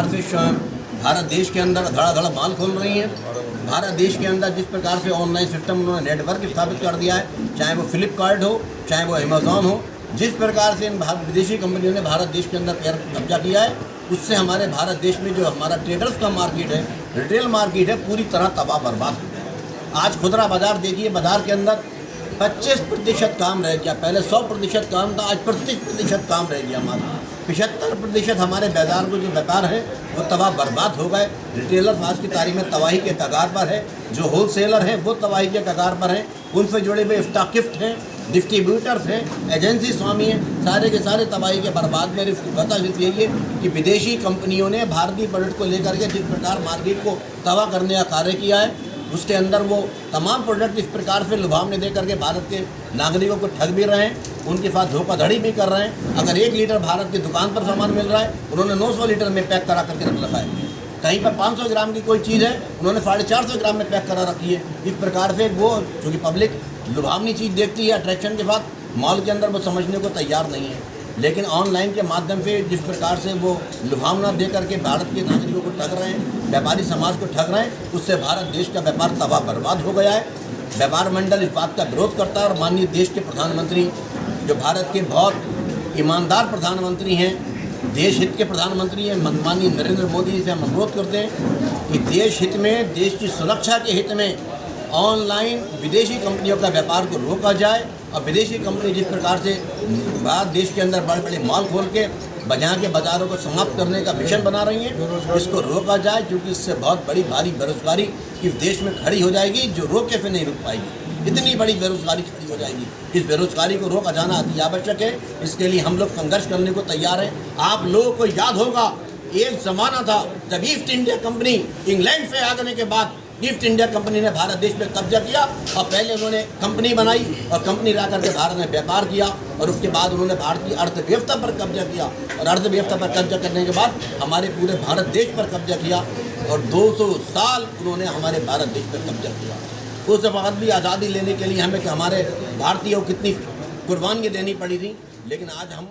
प्रकार से भारत देश के अंदर धड़ाधड़ माल खोल रही हैं, भारत देश के अंदर जिस प्रकार से ऑनलाइन सिस्टम उन्होंने नेटवर्क स्थापित कर दिया है, चाहे वो फ्लिपकार्ट हो, चाहे वो अमेज़ॉन हो, जिस प्रकार से इन विदेशी कंपनियों ने भारत देश के अंदर कब्जा किया है, उससे हमारे भारत देश में जो हमारा ट्रेडर्स का मार्केट है, रिटेल मार्केट है, पूरी तरह तबाह बर्बाद हो गया। आज खुदरा बाज़ार देखिए, बाज़ार के अंदर 25% काम रह गया। पहले 100% काम था, आज 35% काम रह गया। हमारा 75% हमारे बाज़ार को जो व्यापार है वो तबाह बर्बाद हो गए। रिटेलर आज की तारीख में तबाही के कगार पर है, जो होलसेलर हैं वो तबाही के कगार पर हैं, उनसे जुड़े हुए स्टॉकिस्ट हैं, डिस्ट्रीब्यूटर्स हैं, एजेंसी स्वामी हैं, सारे के सारे तबाही के बर्बाद में। इसकी वजह यही है कि विदेशी कंपनियों ने भारतीय प्रोडक्ट को लेकर के जिस प्रकार मार्केट को तबाह करने का कार्य किया है, उसके अंदर वो तमाम प्रोडक्ट इस प्रकार से लुभावने दे करके भारत के नागरिकों को ठग भी रहे हैं, उनके साथ धोखाधड़ी भी कर रहे हैं। अगर 1 लीटर भारत की दुकान पर सामान मिल रहा है, उन्होंने 900 लीटर में पैक करा करके रख रखा है। कहीं पर 500 ग्राम की कोई चीज़ है, उन्होंने 450 ग्राम में पैक करा रखी है। इस प्रकार से वो चूँकि पब्लिक लुभावनी चीज़ देखती है अट्रैक्शन के साथ, मॉल के अंदर वो समझने को तैयार नहीं है। लेकिन ऑनलाइन के माध्यम से जिस प्रकार से वो लुभावना दे करके भारत के नागरिकों को ठग रहे हैं, व्यापारी समाज को ठग रहे हैं, उससे भारत देश का व्यापार तबाह बर्बाद हो गया है। व्यापार मंडल इस बात का विरोध करता है और माननीय देश के प्रधानमंत्री, जो भारत के बहुत ईमानदार प्रधानमंत्री हैं, देश हित के प्रधानमंत्री हैं, माननीय नरेंद्र मोदी जी से हम अनुरोध करते हैं कि देश हित में, देश की सुरक्षा के हित में ऑनलाइन विदेशी कंपनियों का व्यापार को रोका जाए। और विदेशी कंपनी जिस प्रकार से भारत देश के अंदर बड़े बड़े मॉल खोल के यहाँ के बाज़ारों को समाप्त करने का मिशन बना रही हैं, इसको रोका जाए, क्योंकि इससे बहुत बड़ी भारी बेरोजगारी इस देश में खड़ी हो जाएगी, जो रोके से नहीं रुक पाएगी। इतनी बड़ी बेरोजगारी खड़ी हो जाएगी। इस बेरोजगारी को रोका जाना अति आवश्यक है। इसके लिए हम लोग संघर्ष करने को तैयार हैं। आप लोगों को याद होगा, एक ज़माना था जब ईस्ट इंडिया कंपनी इंग्लैंड से आने के बाद ईस्ट इंडिया कंपनी ने भारत देश में कब्जा किया, और पहले उन्होंने कंपनी बनाई और कंपनी ला करके भारत में व्यापार किया, और उसके बाद उन्होंने भारतीय अर्थव्यवस्था पर कब्जा किया, और अर्थव्यवस्था पर कब्जा करने के बाद हमारे पूरे भारत देश पर कब्जा किया, और 200 साल उन्होंने हमारे भारत देश पर कब्जा किया। उस वक्त भी आज़ादी लेने के लिए हमें हमारे भारतीयों को कितनी कुर्बानी देनी पड़ी थी, लेकिन आज हम